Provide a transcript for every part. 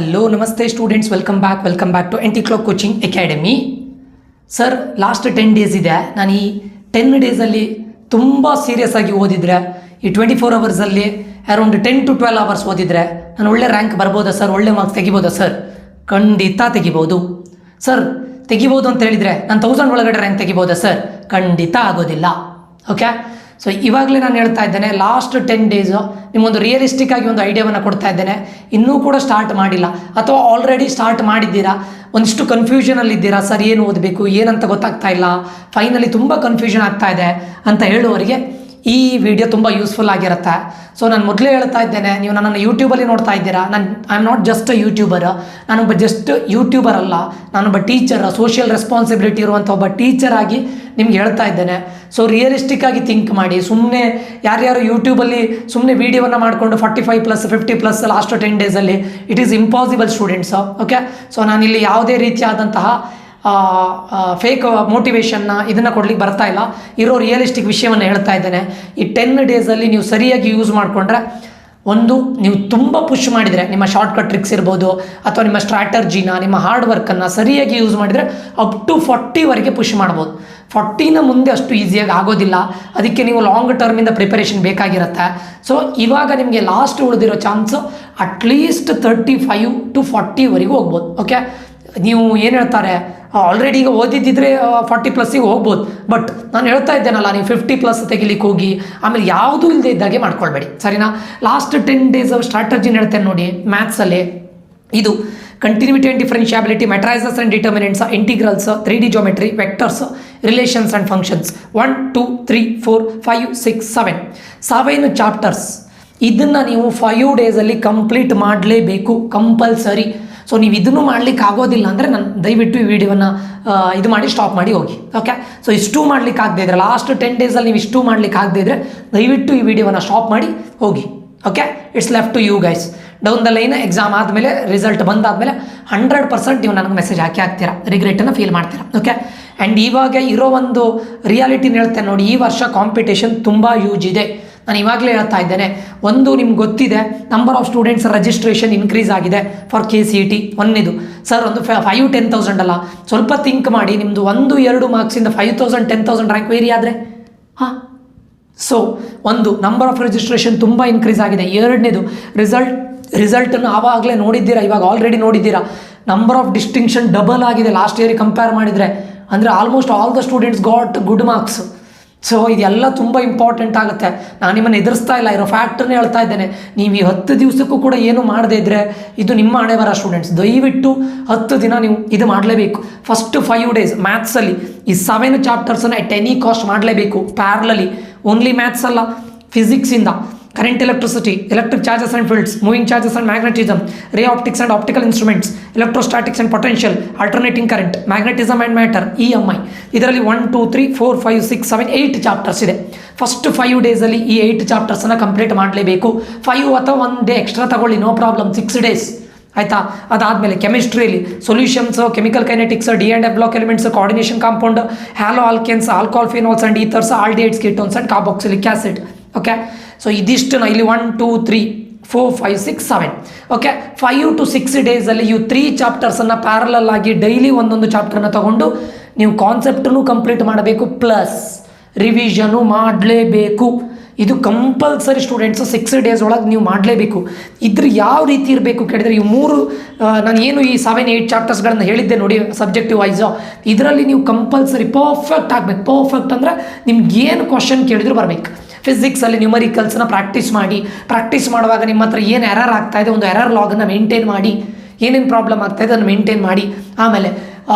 Hello ನಮಸ್ತೆ students, welcome back to NT Clock coaching academy. Sir, last 10 days ಇದೆ. ನಾನು ಈ 10 ಡೇಸಲ್ಲಿ ತುಂಬ ಸೀರಿಯಸ್ ಆಗಿ ಓದಿದರೆ, ಈ 24 ಅವರ್ಸಲ್ಲಿ ಅರೌಂಡ್ 10 to 12 ಅವರ್ಸ್ ಓದಿದರೆ ನಾನು ಒಳ್ಳೆ ರ್ಯಾಂಕ್ ಬರ್ಬೋದಾ ಸರ್? ಒಳ್ಳೆ ಮಾರ್ಕ್ಸ್ ತೆಗಿಬೋದಾ ಸರ್? ಖಂಡಿತ ತೆಗಿಬೋದು ಸರ್. ತೆಗಿಬೋದು ಅಂತ ಹೇಳಿದರೆ ನಾನು 1000 ಒಳಗಡೆ ರ್ಯಾಂಕ್ ತೆಗಿಬೋದಾ ಸರ್? ಖಂಡಿತ ಆಗೋದಿಲ್ಲ. ಓಕೆ, ಸೊ ಇವಾಗಲೇ ನಾನು ಹೇಳ್ತಾ ಇದ್ದೇನೆ, ಲಾಸ್ಟ್ 10 ಡೇಸು ನಿಮ್ಮೊಂದು ರಿಯಲಿಸ್ಟಿಕ್ ಆಗಿ ಒಂದು ಐಡಿಯಾವನ್ನು ಕೊಡ್ತಾ ಇದ್ದೇನೆ. ಇನ್ನೂ ಕೂಡ ಸ್ಟಾರ್ಟ್ ಮಾಡಿಲ್ಲ ಅಥವಾ ಆಲ್ರೆಡಿ ಸ್ಟಾರ್ಟ್ ಮಾಡಿದ್ದೀರಾ, ಒಂದಿಷ್ಟು ಕನ್ಫ್ಯೂಷನಲ್ಲಿದ್ದೀರಾ, ಸರ್ ಏನು ಓದಬೇಕು ಏನಂತ ಗೊತ್ತಾಗ್ತಾ ಇಲ್ಲ, ಫೈನಲಿ ತುಂಬ ಕನ್ಫ್ಯೂಷನ್ ಆಗ್ತಾ ಇದೆ ಅಂತ ಹೇಳುವವರಿಗೆ ಈ ವಿಡಿಯೋ ತುಂಬ ಯೂಸ್ಫುಲ್ ಆಗಿರುತ್ತೆ. ಸೊ ನಾನು ಮೊದಲೇ ಹೇಳ್ತಾ ಇದ್ದೇನೆ, ನೀವು ನನ್ನನ್ನು ಯೂಟ್ಯೂಬಲ್ಲಿ ನೋಡ್ತಾ ಇದ್ದೀರಾ. I am not just a YouTuber. ನಾನೊಬ್ಬ ಜಸ್ಟ್ ಯೂಟ್ಯೂಬರ್ ಅಲ್ಲ, ನಾನೊಬ್ಬ ಟೀಚರ್, ಸೋಷಿಯಲ್ ರೆಸ್ಪಾನ್ಸಿಬಿಲಿಟಿ ಇರುವಂಥ ಒಬ್ಬ ಟೀಚರ್ ಆಗಿ ನಿಮ್ಗೆ ಹೇಳ್ತಾ ಇದ್ದೇನೆ. ಸೊ ರಿಯಲಿಸ್ಟಿಕ್ ಆಗಿ ಥಿಂಕ್ ಮಾಡಿ. ಸುಮ್ಮನೆ ಯಾರ್ಯಾರು ಯೂಟ್ಯೂಬಲ್ಲಿ ಸುಮ್ಮನೆ ವೀಡಿಯೋವನ್ನು ಮಾಡಿಕೊಂಡು 45+ 50+ ಲಾಸ್ಟ್ 10 ಡೇಸಲ್ಲಿ it is impossible students. Okay, so ನಾನಿಲ್ಲಿ ಯಾವುದೇ ರೀತಿಯಾದಂತಹ ಫೇಕ್ ಮೋಟಿವೇಶನ್ನ ಇದನ್ನು ಕೊಡ್ಲಿಕ್ಕೆ ಬರ್ತಾ ಇಲ್ಲ. ಇರೋ ರಿಯಲಿಸ್ಟಿಕ್ ವಿಷಯವನ್ನು ಹೇಳ್ತಾ ಇದ್ದೇನೆ. ಈ 10 ಡೇಸಲ್ಲಿ ನೀವು ಸರಿಯಾಗಿ ಯೂಸ್ ಮಾಡಿಕೊಂಡ್ರೆ, ಒಂದು ನೀವು ತುಂಬ ಪುಷ್ ಮಾಡಿದರೆ ನಿಮ್ಮ ಶಾರ್ಟ್ಕಟ್ ಟ್ರಿಕ್ಸ್ ಇರ್ಬೋದು ಅಥವಾ ನಿಮ್ಮ ಸ್ಟ್ರಾಟರ್ಜಿನ, ನಿಮ್ಮ ಹಾರ್ಡ್ ವರ್ಕನ್ನು ಸರಿಯಾಗಿ ಯೂಸ್ ಮಾಡಿದರೆ ಅಪ್ ಟು 40ವರೆಗೆ ಪುಷ್ ಮಾಡ್ಬೋದು. 40ನ ಮುಂದೆ ಅಷ್ಟು ಈಸಿಯಾಗಿ ಆಗೋದಿಲ್ಲ. ಅದಕ್ಕೆ ನೀವು ಲಾಂಗ್ ಟರ್ಮಿಂದ ಪ್ರಿಪರೇಷನ್ ಬೇಕಾಗಿರುತ್ತೆ. ಸೊ ಇವಾಗ ನಿಮಗೆ ಲಾಸ್ಟ್ ಉಳಿದಿರೋ ಚಾನ್ಸು ಅಟ್ಲೀಸ್ಟ್ 35 to 40ವರೆಗೂ ಹೋಗ್ಬೋದು. ಓಕೆ, ನೀವು ಏನು ಹೇಳ್ತಾರೆ, ಆಲ್ರೆಡಿ ಈಗ ಓದಿದ್ದಿದ್ರೆ 40+ ಹೋಗ್ಬೋದು. ಬಟ್ ನಾನು ಹೇಳ್ತಾ ಇದ್ದೇನಲ್ಲ, ನೀವು 50+ ತೆಗಿಲಿಕ್ಕೆ ಹೋಗಿ ಆಮೇಲೆ ಯಾವುದೂ ಇಲ್ಲದೆ ಇದ್ದಾಗೆ ಮಾಡ್ಕೊಳ್ಬೇಡಿ, ಸರಿನಾ? ಲಾಸ್ಟ್ 10 ಡೇಸ್ ಸ್ಟ್ರಾಟಜಿನ ಹೇಳ್ತೇನೆ ನೋಡಿ. ಮ್ಯಾಥ್ಸಲ್ಲಿ ಇದು continuity and differentiability, matrices and determinants, integrals, 3D geometry, vectors, relations and functions, 1 2 3 4 5 6 7 chapters. ಇದನ್ನು ನೀವು 5 ಡೇಸಲ್ಲಿ ಕಂಪ್ಲೀಟ್ ಮಾಡಲೇಬೇಕು, ಕಂಪಲ್ಸರಿ. ಸೊ ನೀವು ಇದನ್ನು ಮಾಡ್ಲಿಕ್ಕೆ ಆಗೋದಿಲ್ಲ ಅಂದರೆ ನಾನು ದಯವಿಟ್ಟು ಈ ವಿಡಿಯೋವನ್ನು ಇದು ಮಾಡಿ ಸ್ಟಾಪ್ ಮಾಡಿ ಹೋಗಿ. ಓಕೆ, ಸೊ ಇಷ್ಟು ಮಾಡ್ಲಿಕ್ಕೆ ಆಗದೆ ಇದ್ರೆ, ಲಾಸ್ಟ್ 10 ಡೇಸಲ್ಲಿ ನೀವು ಇಷ್ಟು ಮಾಡ್ಲಿಕ್ಕೆ ಆಗದೆ ಇದ್ರೆ ದಯವಿಟ್ಟು ಈ ವಿಡಿಯೋವನ್ನು ಸ್ಟಾಪ್ ಮಾಡಿ ಹೋಗಿ. Okay, it's left to you guys. Down the line exam ಆದಮೇಲೆ, ರಿಸಲ್ಟ್ ಬಂದಾದಮೇಲೆ 100% ನೀವು ನನಗೆ ಮೆಸೇಜ್ ಹಾಕ್ತೀರಾ, ರಿಗ್ರೆಟನ್ನು ಫೀಲ್ ಮಾಡ್ತೀರಾ. ಓಕೆ, ಆ್ಯಂಡ್ ಇವಾಗ ಇರೋ ಒಂದು ರಿಯಾಲಿಟಿನ ಹೇಳ್ತೇನೆ ನೋಡಿ. ಈ ವರ್ಷ ಕಾಂಪಿಟೇಷನ್ ತುಂಬ ಯೂಜ್ ಇದೆ. ನಾನು ಇವಾಗಲೇ ಹೇಳ್ತಾ ಇದ್ದೇನೆ, ಒಂದು ನಿಮ್ಗೆ ಗೊತ್ತಿದೆ, number of students registration increase ಆಗಿದೆ ಫಾರ್ KCET. ಒಂದೇದು ಸರ್, ಒಂದು 5-10,000 ಅಲ್ಲ, ಸ್ವಲ್ಪ ಥಿಂಕ್ ಮಾಡಿ. ನಿಮ್ಮದು 1-2 ಮಾರ್ಕ್ಸಿಂದ 5,000 10,000 ರ್ಯಾಂಕ್ ವೇರಿ ಆದರೆ ಸೊ ಒಂದು ನಂಬರ್ ಆಫ್ ರಿಜಿಸ್ಟ್ರೇಷನ್ ತುಂಬ ಇನ್ಕ್ರೀಸ್ ಆಗಿದೆ. ಎರಡನೇದು ರಿಸಲ್ಟನ್ನು ಆವಾಗಲೇ ನೋಡಿದ್ದೀರಾ, ಇವಾಗ ಆಲ್ರೆಡಿ ನೋಡಿದ್ದೀರಾ. ನಂಬರ್ ಆಫ್ ಡಿಸ್ಟಿಂಕ್ಷನ್ ಡಬಲ್ ಆಗಿದೆ ಲಾಸ್ಟ್ ಇಯರಿಗೆ ಕಂಪೇರ್ ಮಾಡಿದರೆ. ಅಂದರೆ almost all the students got good marks. So ಇದೆಲ್ಲ ತುಂಬ ಇಂಪಾರ್ಟೆಂಟ್ ಆಗುತ್ತೆ. ನಾನು ನಿಮ್ಮನ್ನು ಎದುರಿಸ್ತಾ ಇಲ್ಲ, ಇರೋ ಫ್ಯಾಕ್ಟ್ರನ್ನೇ ಹೇಳ್ತಾ ಇದ್ದೇನೆ. ನೀವು ಈ 10 ದಿವಸಕ್ಕೂ ಕೂಡ ಏನು ಮಾಡದೇ ಇದ್ದರೆ ಇದು ನಿಮ್ಮ ಹಣೆ ಬರ ಸ್ಟೂಡೆಂಟ್ಸ್. ದಯವಿಟ್ಟು 10 ದಿನ ನೀವು ಇದು ಮಾಡಲೇಬೇಕು. ಫಸ್ಟ್ 5 ಡೇಸ್ ಮ್ಯಾಥ್ಸಲ್ಲಿ ಈ 7 ಚಾಪ್ಟರ್ಸನ್ನು ಎಟ್ ಎನಿ ಕಾಸ್ಟ್ ಮಾಡಲೇಬೇಕು ಪ್ಯಾರಲಲಿ. ಓನ್ಲಿ ಮ್ಯಾಥ್ಸ್ ಅಲ್ಲ, ಫಿಸಿಕ್ಸಿಂದ current, electricity, electric charges and fields, moving charges and magnetism, ray optics and optical instruments, electrostatics and potential, alternating current, magnetism and matter, EMI. ಇದರಲ್ಲಿ 1 2 3 4 5 6 7 8 chapters ಇದೆ. First 5 ಡೇಸಲ್ಲಿ ಈ 8 ಚಾಪ್ಟರ್ಸನ್ನು complete ಮಾಡಲೇಬೇಕು. 5 ಅಥವಾ 1 day extra ತಗೊಳ್ಳಿ, no problem. 6 days ಆಯಿತಾ? ಅದಾದಮೇಲೆ ಕೆಮಿಸ್ಟ್ರಿಯಲ್ಲಿ solutions, chemical kinetics, D&F block elements, coordination compound, haloalkanes, alcohol phenols and ethers, aldehydes, ketones and carboxylic acid. Okay, so ಇದಿಷ್ಟು ಇಲ್ಲಿ 1 2 3 4 5 6 7. ಓಕೆ, 5 to 6 ಡೇಸಲ್ಲಿ ಇವು 3 ಚಾಪ್ಟರ್ಸನ್ನು ಪ್ಯಾರಲಲ್ ಆಗಿ ಡೈಲಿ ಒಂದೊಂದು ಚಾಪ್ಟರ್ನ ತಗೊಂಡು ನೀವು ಕಾನ್ಸೆಪ್ಟನ್ನು ಕಂಪ್ಲೀಟ್ ಮಾಡಬೇಕು, ಪ್ಲಸ್ ರಿವಿಷನು ಮಾಡಲೇಬೇಕು. ಇದು ಕಂಪಲ್ಸರಿ ಸ್ಟೂಡೆಂಟ್ಸು 6 ಡೇಸ್ ಒಳಗೆ ನೀವು ಮಾಡಲೇಬೇಕು. ಇದ್ರ ಯಾವ ರೀತಿ ಇರಬೇಕು ಕೇಳಿದರೆ, ಇವು 3 ನಾನು ಏನು ಈ 7-8 ಚಾಪ್ಟರ್ಸ್ಗಳನ್ನು ಹೇಳಿದ್ದೆ ನೋಡಿ, ಸಬ್ಜೆಕ್ಟಿವ್ ವೈಸು, ಇದರಲ್ಲಿ ನೀವು ಕಂಪಲ್ಸರಿ ಪರ್ಫೆಕ್ಟ್ ಆಗಬೇಕು. ಪರ್ಫೆಕ್ಟ್ ಅಂದರೆ ನಿಮ್ಗೆ ಏನು ಕ್ವಶನ್ ಕೇಳಿದ್ರು ಬರಬೇಕು. ಫಿಸಿಕ್ಸಲ್ಲಿ ನ್ಯೂಮರಿಕಲ್ಸ್ನ ಪ್ರಾಕ್ಟೀಸ್ ಮಾಡುವಾಗ ನಿಮ್ಮ ಹತ್ರ ಏನು ಎರರ್ ಆಗ್ತಾಯಿದೆ, ಒಂದು ಎರರ್ ಲಾಗನ್ನು ಮೇಂಟೈನ್ ಮಾಡಿ, ಏನೇನು ಪ್ರಾಬ್ಲಮ್ ಆಗ್ತಾಯಿದೆ ಅದನ್ನು ಮೇಂಟೈನ್ ಮಾಡಿ. ಆಮೇಲೆ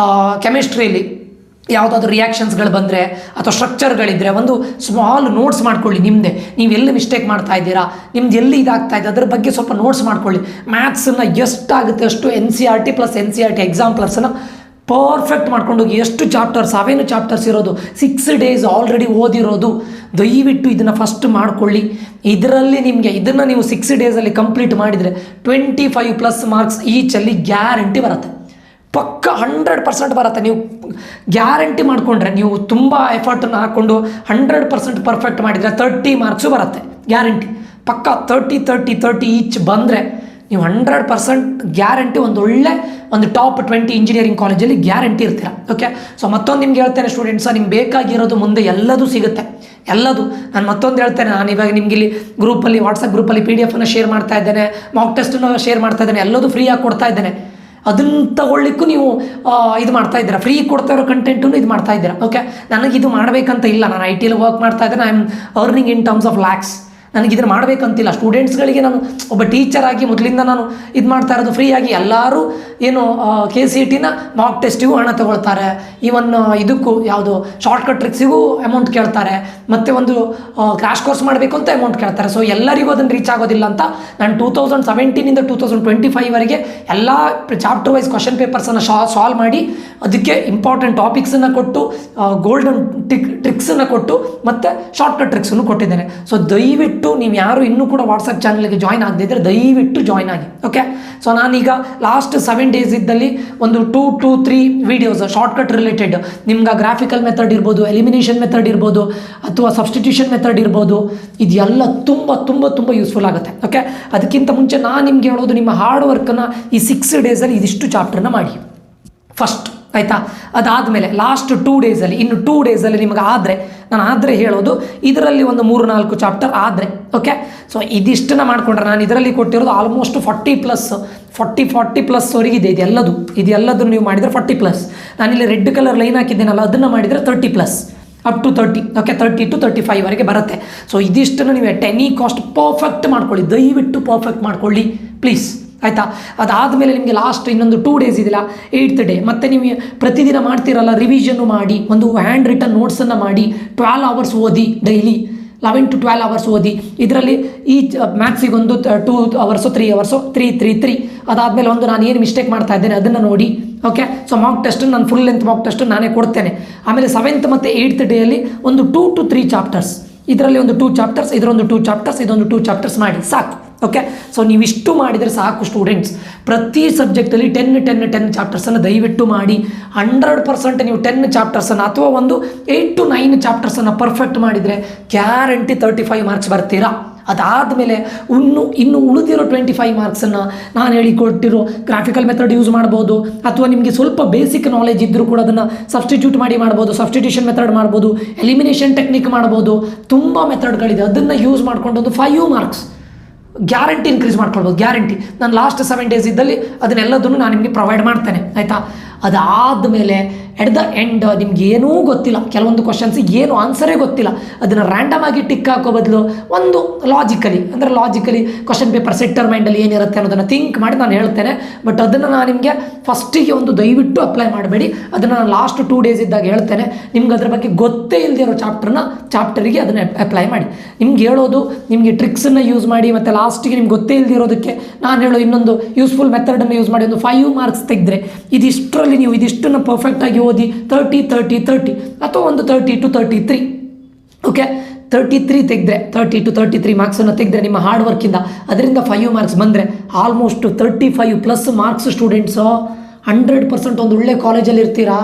ಕೆಮಿಸ್ಟ್ರಿಯಲ್ಲಿ ಯಾವುದಾದ್ರೂ ರಿಯಾಕ್ಷನ್ಸ್ಗಳು ಬಂದರೆ ಅಥವಾ ಸ್ಟ್ರಕ್ಚರ್ಗಳಿದ್ದರೆ ಒಂದು ಸ್ಮಾಲ್ ನೋಟ್ಸ್ ಮಾಡ್ಕೊಳ್ಳಿ. ನಿಮ್ಮದೇ ನೀವು ಎಲ್ಲಿ ಮಿಸ್ಟೇಕ್ ಮಾಡ್ತಾ ಇದ್ದೀರಾ, ನಿಮ್ದು ಎಲ್ಲಿ ಇದಾಗ್ತಾ ಇದೆ ಅದರ ಬಗ್ಗೆ ಸ್ವಲ್ಪ ನೋಟ್ಸ್ ಮಾಡ್ಕೊಳ್ಳಿ. ಮ್ಯಾಥ್ಸನ್ನು ಎಷ್ಟಾಗುತ್ತೆ ಅಷ್ಟು NCERT ಪ್ಲಸ್ NCERT ಎಕ್ಸಾಂಪಲರ್ಸನ್ನು ಪರ್ಫೆಕ್ಟ್ ಮಾಡ್ಕೊಂಡು ಹೋಗಿ. ಎಷ್ಟು ಚಾಪ್ಟರ್ಸ್? 7 ಚಾಪ್ಟರ್ಸ್ ಇರೋದು, 6 ಡೇಸ್ ಆಲ್ರೆಡಿ ಓದಿರೋದು. ದಯವಿಟ್ಟು ಇದನ್ನು ಫಸ್ಟ್ ಮಾಡ್ಕೊಳ್ಳಿ. ಇದರಲ್ಲಿ ನಿಮಗೆ ಇದನ್ನು ನೀವು 6 ಡೇಸಲ್ಲಿ ಕಂಪ್ಲೀಟ್ ಮಾಡಿದರೆ 25+ ಮಾರ್ಕ್ಸ್ ಈಚಲ್ಲಿ ಗ್ಯಾರಂಟಿ ಬರುತ್ತೆ. ಪಕ್ಕ 100% ಬರುತ್ತೆ. ನೀವು ಗ್ಯಾರಂಟಿ ಮಾಡಿಕೊಂಡ್ರೆ, ನೀವು ತುಂಬ ಎಫರ್ಟನ್ನು ಹಾಕ್ಕೊಂಡು 100% ಪರ್ಫೆಕ್ಟ್ ಮಾಡಿದರೆ 30 ಮಾರ್ಕ್ಸು ಬರುತ್ತೆ ಗ್ಯಾರಂಟಿ. ಪಕ್ಕ 30 ಈಚ್ ಬಂದರೆ ನೀವು 100% ಗ್ಯಾರಂಟಿ ಒಂದು ಟಾಪ್ 20 ಇಂಜಿನಿಯರಿಂಗ್ ಕಾಲೇಜಲ್ಲಿ ಗ್ಯಾರಂಟಿ ಇರ್ತೀರ. ಓಕೆ, ಸೊ ಮತ್ತೊಂದು ನಿಮ್ಗೆ ಹೇಳ್ತೇನೆ ಸ್ಟೂಡೆಂಟ್ಸ್, ನಿಮ್ಗೆ ಬೇಕಾಗಿರೋದು ಮುಂದೆ ಎಲ್ಲದೂ ಸಿಗುತ್ತೆ. ಎಲ್ಲದು ನಾನು ಮತ್ತೊಂದು ಹೇಳ್ತೇನೆ, ನಾನು ಇವಾಗ ನಿಮ್ಗೆ ಇಲ್ಲಿ ಗ್ರೂಪಲ್ಲಿ, ವಾಟ್ಸಪ್ ಗ್ರೂಪಲ್ಲಿ PDF ಶೇರ್ ಮಾಡ್ತಾ ಇದ್ದೇನೆ, ಮಾಕ್ ಟೆಸ್ಟನ್ನು ಶೇರ್ ಮಾಡ್ತಾ ಇದ್ದೇನೆ, ಎಲ್ಲದೂ ಫ್ರೀಯಾಗಿ ಕೊಡ್ತಾ ಇದ್ದೇನೆ. ಅದನ್ನು ತಗೊಳ್ಳಿಕ್ಕೂ ನೀವು ಇದು ಮಾಡ್ತಾ ಇದ್ದೀರಾ, ಫ್ರೀ ಕೊಡ್ತಾ ಇರೋ ಕಂಟೆಂಟನ್ನು ಇದು ಮಾಡ್ತಾ ಇದ್ದೀರಾ. ಓಕೆ, ನನಗೆ ಇದು ಮಾಡಬೇಕಂತ ಇಲ್ಲ, ನಾನು IT ವರ್ಕ್ ಮಾಡ್ತಾ ಇದ್ದೇನೆ, I am earning in terms of lakhs. ನನಗೆ ಇದನ್ನು ಮಾಡಬೇಕಂತಿಲ್ಲ. ಸ್ಟೂಡೆಂಟ್ಸ್ಗಳಿಗೆ ನಾನು ಒಬ್ಬ ಟೀಚರ್ ಆಗಿ ಮೊದಲಿಂದ ನಾನು ಇದು ಮಾಡ್ತಾ ಇರೋದು ಫ್ರೀಯಾಗಿ. ಎಲ್ಲರೂ ಏನು KCETನ ಮಾಕ್ ಟೆಸ್ಟಿಗೂ ಹಣ ತಗೊಳ್ತಾರೆ, ಈವನ್ ಇದಕ್ಕೂ ಯಾವುದು ಶಾರ್ಟ್ಕಟ್ ಟ್ರಿಕ್ಸಿಗೂ ಅಮೌಂಟ್ ಕೇಳ್ತಾರೆ, ಮತ್ತು ಒಂದು ಕ್ರ್ಯಾಶ್ ಕೋರ್ಸ್ ಮಾಡಬೇಕು ಅಂತ ಅಮೌಂಟ್ ಕೇಳ್ತಾರೆ. ಸೊ ಎಲ್ಲರಿಗೂ ಅದನ್ನು ರೀಚ್ ಆಗೋದಿಲ್ಲ ಅಂತ ನಾನು 2017ಇಂದ 2025ವರೆಗೆ ಎಲ್ಲ ಚಾಪ್ಟರ್ ವೈಸ್ ಕ್ವಶನ್ ಪೇಪರ್ಸನ್ನು ಸಾಲ್ವ್ ಮಾಡಿ, ಅದಕ್ಕೆ ಇಂಪಾರ್ಟೆಂಟ್ ಟಾಪಿಕ್ಸನ್ನು ಕೊಟ್ಟು, ಗೋಲ್ಡನ್ ಟ್ರಿಕ್ಸನ್ನು ಕೊಟ್ಟು, ಮತ್ತು ಶಾರ್ಟ್ಕಟ್ ಟ್ರಿಕ್ಸನ್ನು ಕೊಟ್ಟಿದ್ದೇನೆ. ಸೊ ದಯವಿಟ್ಟು ನೀವು ಯಾರು ಇನ್ನೂ ಕೂಡ ವಾಟ್ಸಪ್ ಚಾನಲ್ಗೆ ಜಾಯ್ನ್ ಆಗದಿದ್ದರೆ ದಯವಿಟ್ಟು ಜಾಯ್ನ್ ಆಗಿ. ಓಕೆ, ಸೊ ನಾನೀಗ ಲಾಸ್ಟ್ 7 days ಇದ್ದಲ್ಲಿ ಒಂದು 2 to 3 ವೀಡಿಯೋಸ್ ಶಾರ್ಟ್ಕಟ್ ರಿಲೇಟೆಡ್, ನಿಮ್ಗೆ ಗ್ರಾಫಿಕಲ್ ಮೆಥಡ್ ಇರ್ಬೋದು, ಎಲಿಮಿನೇಷನ್ ಮೆಥಡ್ ಇರ್ಬೋದು, ಅಥವಾ ಸಬ್ಸ್ಟಿಟ್ಯೂಷನ್ ಮೆಥಡ್ ಇರ್ಬೋದು, ಇದೆಲ್ಲ ತುಂಬ ತುಂಬ ತುಂಬ ಯೂಸ್ಫುಲ್ ಆಗುತ್ತೆ. ಓಕೆ, ಅದಕ್ಕಿಂತ ಮುಂಚೆ ನಾನು ನಿಮ್ಗೆ ಹೇಳೋದು, ನಿಮ್ಮ ಹಾರ್ಡ್ ವರ್ಕನ್ನು ಈ 6 daysಲ್ಲಿ ಇದಿಷ್ಟು ಚಾಪ್ಟರ್ನ ಮಾಡಿ ಫಸ್ಟ್, ಆಯಿತಾ? ಅದಾದಮೇಲೆ ಲಾಸ್ಟ್ 2 daysಲ್ಲಿ, ಇನ್ನು 2 daysಲ್ಲಿ ನಿಮಗೆ ನಾನು ಹೇಳೋದು, ಇದರಲ್ಲಿ ಒಂದು 3-4 ಚಾಪ್ಟರ್ ಆದರೆ, ಓಕೆ, ಸೊ ಇದಿಷ್ಟನ್ನು ಮಾಡಿಕೊಂಡ್ರೆ ನಾನು ಇದರಲ್ಲಿ ಕೊಟ್ಟಿರೋದು ಆಲ್ಮೋಸ್ಟ್ 40+ ವರೆಗಿದೆ. ಇದೆಲ್ಲದನ್ನು ನೀವು ಮಾಡಿದರೆ 40+. ನಾನಿಲ್ಲಿ ರೆಡ್ ಕಲರ್ ಲೈನ್ ಹಾಕಿದ್ದೇನಲ್ಲ, ಅದನ್ನು ಮಾಡಿದರೆ 30+, ಅಪ್ ಟು 30. ಓಕೆ, 30 to 35 ವರೆಗೆ ಬರುತ್ತೆ. ಸೊ ಇದಿಷ್ಟನ್ನು ನೀವು ಎಟ್ ಎನಿ ಕಾಸ್ಟ್ ಪರ್ಫೆಕ್ಟ್ ಮಾಡ್ಕೊಳ್ಳಿ, ದಯವಿಟ್ಟು ಪರ್ಫೆಕ್ಟ್ ಮಾಡ್ಕೊಳ್ಳಿ ಪ್ಲೀಸ್, ಆಯಿತಾ? ಅದಾದಮೇಲೆ ನಿಮಗೆ ಲಾಸ್ಟ್ ಇನ್ನೊಂದು 2 days ಇದೆಯಲ್ಲ, 8th day, ಮತ್ತು ನೀವು ಪ್ರತಿದಿನ ಮಾಡ್ತೀರಲ್ಲ, ರಿವಿಷನ್ನು ಮಾಡಿ, ಒಂದು ಹ್ಯಾಂಡ್ ರಿಟನ್ ನೋಟ್ಸನ್ನು ಮಾಡಿ, 12 hours ಓದಿ, ಡೈಲಿ 11 to 12 hours ಓದಿ. ಇದರಲ್ಲಿ ಈ ಮ್ಯಾಥ್ಸಿಗೆ ಒಂದು 2 hours 3 hours 3 ಅದಾದಮೇಲೆ ಒಂದು ನಾನು ಏನು ಮಿಸ್ಟೇಕ್ ಮಾಡ್ತಾ ಇದ್ದೇನೆ ಅದನ್ನು ನೋಡಿ. ಓಕೆ, ಸೊ ಮಾಕ್ ಟೆಸ್ಟ್ ನಾನು ಫುಲ್ ಲೆಂತ್ ಮಾಕ್ ಟೆಸ್ಟ್ ನಾನೇ ಕೊಡ್ತೇನೆ. ಆಮೇಲೆ 7th ಮತ್ತು 8th ಡೇಯಲ್ಲಿ ಒಂದು 2 to 3 ಚಾಪ್ಟರ್ಸ್, ಇದರಲ್ಲಿ ಒಂದು 2 ಚಾಪ್ಟರ್ಸ್, ಇದರೊಂದು 2 ಚಾಪ್ಟರ್ಸ್, ಇದೊಂದು 2 ಚಾಪ್ಟರ್ಸ್ ಮಾಡಿ ಸಾಕು. ಓಕೆ, ಸೊ ನೀವಿಷ್ಟು ಮಾಡಿದರೆ ಸಾಕು ಸ್ಟೂಡೆಂಟ್ಸ್. ಪ್ರತಿ ಸಬ್ಜೆಕ್ಟಲ್ಲಿ 10 ಚಾಪ್ಟರ್ಸನ್ನು ದಯವಿಟ್ಟು ಮಾಡಿ. 100% ನೀವು 10 ಚಾಪ್ಟರ್ಸನ್ನು ಅಥವಾ ಒಂದು 8 to 9 ಚಾಪ್ಟರ್ಸನ್ನು ಪರ್ಫೆಕ್ಟ್ ಮಾಡಿದರೆ ಗ್ಯಾರಂಟಿ 35 ಮಾರ್ಕ್ಸ್ ಬರ್ತೀರಾ. ಅದಾದಮೇಲೆ ಇನ್ನು ಉಳಿದಿರೋ 25 ಮಾರ್ಕ್ಸನ್ನು ನಾನು ಹೇಳಿಕೊಟ್ಟಿರೋ ಗ್ರಾಫಿಕಲ್ ಮೆಥಡ್ ಯೂಸ್ ಮಾಡ್ಬೋದು, ಅಥವಾ ನಿಮಗೆ ಸ್ವಲ್ಪ ಬೇಸಿಕ್ ನಾಲೆಜ್ ಇದ್ದರೂ ಕೂಡ ಅದನ್ನು ಸಬ್ಸ್ಟಿಟ್ಯೂಟ್ ಮಾಡ್ಬೋದು, ಸಬ್ಸ್ಟಿಟ್ಯೂಷನ್ ಮೆಥಡ್ ಮಾಡ್ಬೋದು, ಎಲಿಮಿನೇಷನ್ ಟೆಕ್ನಿಕ್ ಮಾಡ್ಬೋದು, ತುಂಬ ಮೆಥಡ್ಗಳಿದೆ. ಅದನ್ನು ಯೂಸ್ ಮಾಡ್ಕೊಂಡು ಒಂದು 5 ಮಾರ್ಕ್ಸ್ ಗ್ಯಾರಂಟಿ ಇನ್ಕ್ರೀಸ್ ಮಾಡ್ಕೊಳ್ಬೋದು, ಗ್ಯಾರಂಟಿ. ನಾನು ಲಾಸ್ಟ್ 7 days ಇದ್ದಲ್ಲಿ ಅದನ್ನೆಲ್ಲದನ್ನು ನಾನು ನಿಮಗೆ ಪ್ರೊವೈಡ್ ಮಾಡ್ತೇನೆ, ಆಯಿತಾ? ಅದಾದಮೇಲೆ ಎಟ್ ದ ಎಂಡ್ ನಿಮ್ಗೆ ಏನೂ ಗೊತ್ತಿಲ್ಲ, ಕೆಲವೊಂದು ಕ್ವಶನ್ಸಿಗೆ ಏನು ಆನ್ಸರೇ ಗೊತ್ತಿಲ್ಲ, ಅದನ್ನು ರ್ಯಾಂಡಮ್ ಆಗಿ ಟಿಕ್ ಹಾಕೋ ಬದಲು ಒಂದು ಲಾಜಿಕಲಿ ಕ್ವಶನ್ ಪೇಪರ್ ಸೆಟ್ಟರ್ ಮೈಂಡಲ್ಲಿ ಏನಿರುತ್ತೆ ಅನ್ನೋದನ್ನು ಥಿಂಕ್ ಮಾಡಿ ನಾನು ಹೇಳ್ತೇನೆ. ಬಟ್ ಅದನ್ನು ನಾನು ನಿಮಗೆ ಫಸ್ಟಿಗೆ ಒಂದು ದಯವಿಟ್ಟು ಅಪ್ಲೈ ಮಾಡಬೇಡಿ, ಅದನ್ನು ನಾನು ಲಾಸ್ಟ್ 2 days ಇದ್ದಾಗ ಹೇಳ್ತೇನೆ. ನಿಮ್ಗೆ ಅದ್ರ ಬಗ್ಗೆ ಗೊತ್ತೇ ಇಲ್ಲದಿರೋ ಚಾಪ್ಟರಿಗೆ ಅದನ್ನು ಅಪ್ಲೈ ಮಾಡಿ. ನಿಮ್ಗೆ ಹೇಳೋದು, ನಿಮಗೆ ಟ್ರಿಕ್ಸನ್ನು ಯೂಸ್ ಮಾಡಿ, ಮತ್ತು ಲಾಸ್ಟಿಗೆ ನಿಮ್ಗೆ ಗೊತ್ತೇ ಇಲ್ಲದಿರೋದಕ್ಕೆ ನಾನು ಹೇಳೋ ಇನ್ನೊಂದು ಯೂಸ್ಫುಲ್ ಮೆಥಡನ್ನು ಯೂಸ್ ಮಾಡಿ ಒಂದು 5 ಮಾರ್ಕ್ಸ್ ತೆಗೆದ್ರೆ, ಇದಿಷ್ಟರಲ್ಲಿ ನೀವು ಇದಿಷ್ಟನ್ನು ಪರ್ಫೆಕ್ಟಾಗಿ ಓದಿ 30 ಅಥವಾ ಒಂದು 30 to 33, ಓಕೆ, 33 ತೆಗೆದ್ರೆ, 30 to 33 ಮಾರ್ಕ್ಸನ್ನು ತೆಗೆದ್ರೆ ನಿಮ್ಮ ಹಾರ್ಡ್ ವರ್ಕಿಂದ, ಅದರಿಂದ 5 ಮಾರ್ಕ್ಸ್ ಬಂದರೆ ಆಲ್ಮೋಸ್ಟ್ 35+ ಮಾರ್ಕ್ಸ್ ಸ್ಟೂಡೆಂಟ್ಸು. 100% ಒಂದು ಒಳ್ಳೆ ಕಾಲೇಜಲ್ಲಿ ಇರ್ತೀರಾ.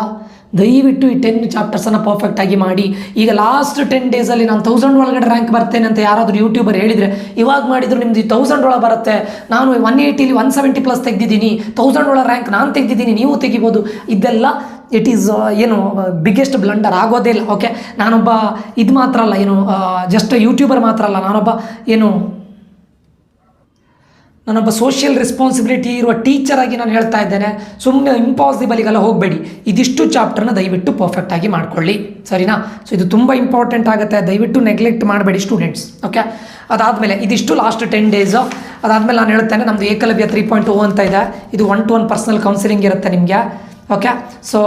ದಯವಿಟ್ಟು ಈ 10 ಚಾಪ್ಟರ್ಸನ್ನು ಪರ್ಫೆಕ್ಟಾಗಿ ಮಾಡಿ. ಈಗ ಲಾಸ್ಟ್ 10 daysಲ್ಲಿ ನಾನು 1000 ಒಳಗಡೆ ರ್ಯಾಂಕ್ ಬರ್ತೇನೆ ಅಂತ ಯಾರಾದರೂ ಯೂಟ್ಯೂಬರ್ ಹೇಳಿದರೆ, ಇವಾಗ ಮಾಡಿದ್ರು ನಿಮ್ದು 1000 ಒಳಗೆ ಬರುತ್ತೆ, ನಾನು 180ಲಿ 170+ ತೆಗೆದಿದ್ದೀನಿ, 1000 ಒಳಗೆ ರ್ಯಾಂಕ್ ನಾನು ತೆಗೆದಿದ್ದೀನಿ, ನೀವು ತೆಗಿಬೋದು. ಇದೆಲ್ಲ ಇಟ್ ಈಸ್ ಏನು ಬಿಗ್ಗೆಸ್ಟ್ ಬ್ಲಂಡರ್, ಆಗೋದೇ ಇಲ್ಲ. ಓಕೆ, ನಾನೊಬ್ಬ ಇದು ಮಾತ್ರ ಅಲ್ಲ, ಏನು ಜಸ್ಟ್ ಯೂಟ್ಯೂಬರ್ ಮಾತ್ರ ಅಲ್ಲ, ನಾನೊಬ್ಬ ಸೋಷಿಯಲ್ ರೆಸ್ಪಾನ್ಸಿಬಿಲಿಟಿ ಇರುವ ಟೀಚರ್ ಆಗಿ ನಾನು ಹೇಳ್ತಾ ಇದ್ದೇನೆ. ಸುಮ್ಮನೆ ಇಂಪಾಸಿಬಲಿಗೆಲ್ಲ ಹೋಗಬೇಡಿ. ಇದಿಷ್ಟು ಚಾಪ್ಟರ್ನ ದಯವಿಟ್ಟು ಪರ್ಫೆಕ್ಟಾಗಿ ಮಾಡ್ಕೊಳ್ಳಿ, ಸರಿನಾ? ಸೊ ಇದು ತುಂಬ ಇಂಪಾರ್ಟೆಂಟ್ ಆಗುತ್ತೆ, ದಯವಿಟ್ಟು ನೆಗ್ಲೆಕ್ಟ್ ಮಾಡಬೇಡಿ ಸ್ಟೂಡೆಂಟ್ಸ್. ಓಕೆ, ಅದಾದಮೇಲೆ ಇದಿಷ್ಟು ಲಾಸ್ಟ್ 10 days. ಅದಾದಮೇಲೆ ನಾನು ಹೇಳ್ತೇನೆ, ನಮ್ಮದು ಏಕಲವ್ಯ 3.0 ಅಂತ ಇದೆ. ಇದು 1-to-1 ಪರ್ಸನಲ್ ಕೌನ್ಸಿಲಿಂಗ್ ಇರುತ್ತೆ ನಿಮಗೆ. ಓಕೆ, ಸೊ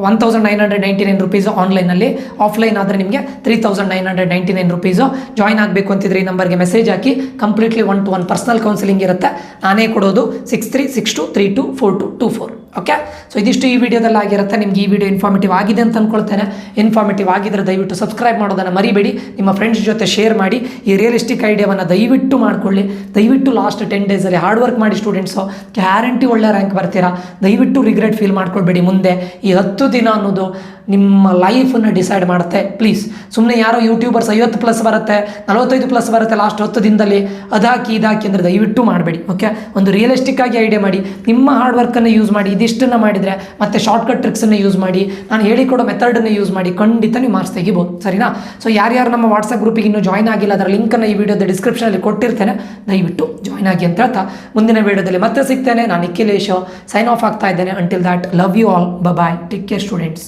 1999 rupees ಆನ್ಲೈನಲ್ಲಿ, ಆಫ್ಲೈನ್ ಆದರೆ ನಿಮಗೆ 3999 rupees. ಜಾಯ್ನ್ ಆಗಬೇಕು ಅಂತಿದ್ರೆ ಈ ನಂಬರ್ಗೆ ಮೆಸೇಜ್ ಹಾಕಿ. ಕಂಪ್ಲೀಟ್ಲಿ 1-to-1 ಪರ್ಸನಲ್ ಕೌನ್ಸಿಲಿಂಗ್ ಇರುತ್ತೆ, ನಾನೇ ಕೊಡೋದು. 63623224. ಓಕೆ, ಸೊ ಇದಿಷ್ಟು ಈ ವಿಡಿಯೋದಲ್ಲಿ ಆಗಿರುತ್ತೆ. ನಿಮ್ಗೆ ಈ ವಿಡಿಯೋ ಇನ್ಫಾರ್ಮೇಟಿವ್ ಆಗಿದೆ ಅಂತ ಅಂದ್ಕೊಳ್ತೇನೆ. ಇನ್ಫಾರ್ಮೇಟಿವ್ ಆಗಿದ್ದರೆ ದಯವಿಟ್ಟು ಸಬ್ಸ್ಕ್ರೈಬ್ ಮಾಡೋದನ್ನು ಮರಿಬೇಡಿ. ನಿಮ್ಮ ಫ್ರೆಂಡ್ಸ್ ಜೊತೆ ಶೇರ್ ಮಾಡಿ. ಈ ರಿಯಲಿಸ್ಟಿಕ್ ಐಡಿಯಾವನ್ನು ದಯವಿಟ್ಟು ಮಾಡ್ಕೊಳ್ಳಿ. ದಯವಿಟ್ಟು ಲಾಸ್ಟ್ 10 daysಲ್ಲಿ ಹಾರ್ಡ್ ವರ್ಕ್ ಮಾಡಿ ಸ್ಟೂಡೆಂಟ್ಸು, ಗ್ಯಾರಂಟಿ ಒಳ್ಳೆ ರ್ಯಾಂಕ್ ಬರ್ತೀರಾ. ದಯವಿಟ್ಟು ರಿಗ್ರೆಟ್ ಫೀಲ್ ಮಾಡ್ಕೊಳ್ಬೇಡಿ. ಮುಂದೆ ಈ 10 ದಿನ ಅನ್ನೋದು ನಿಮ್ಮ ಲೈಫನ್ನು ಡಿಸೈಡ್ ಮಾಡುತ್ತೆ. ಪ್ಲೀಸ್ ಸುಮ್ಮನೆ ಯಾರೋ ಯೂಟ್ಯೂಬರ್ಸ್ 50+ ಬರುತ್ತೆ, 45+ ಬರುತ್ತೆ ಲಾಸ್ಟ್ 10 ದಿನದಲ್ಲಿ, ಅದಾಕಿ ಇದಾಕಿ ಅಂದರೆ ದಯವಿಟ್ಟು ಮಾಡಬೇಡಿ. ಓಕೆ, ಒಂದು ರಿಯಲಿಸ್ಟಿಕ್ ಆಗಿ ಐಡಿಯಾ ಮಾಡಿ, ನಿಮ್ಮ ಹಾರ್ಡ್ ವರ್ಕನ್ನು ಯೂಸ್ ಮಾಡಿ, ಇದಿಷ್ಟನ್ನು ಮಾಡಿದರೆ ಮತ್ತು ಶಾರ್ಟ್ಕಟ್ ಟ್ರಿಕ್ಸನ್ನು ಯೂಸ್ ಮಾಡಿ, ನಾನು ಹೇಳಿಕೊಡೋ ಮೆಥಡನ್ನು ಯೂಸ್ ಮಾಡಿ, ಖಂಡಿತ ನೀವು ಮಾರ್ಕ್ಸ್ ತೆಗಿಬೋದು. ಸರಿನಾ? ಸೊ ಯಾರ್ಯಾರು ನಮ್ಮ ವಾಟ್ಸಪ್ ಗ್ರೂಪಿಗೆ ಇನ್ನೂ ಜಾಯ್ನ್ ಆಗಿಲ್ಲ, ಅದರ ಲಿಂಕನ್ನು ಈ ವಿಡಿಯೋದ ಡಿಸ್ಕ್ರಿಪ್ಷನಲ್ಲಿ ಕೊಟ್ಟಿರ್ತೇನೆ, ದಯವಿಟ್ಟು ಜಾಯ್ನ್ ಆಗಿ ಅಂತ ಹೇಳ್ತಾ ಮುಂದಿನ ವಿಡಿಯೋದಲ್ಲಿ ಮತ್ತೆ ಸಿಗ್ತೇನೆ. ನಾನು ನಿಖಿಲೇಶ್ ಸೈನ್ ಆಫ್ ಆಗ್ತಾ ಇದ್ದೇನೆ. Until that, love you all, bye, take care students.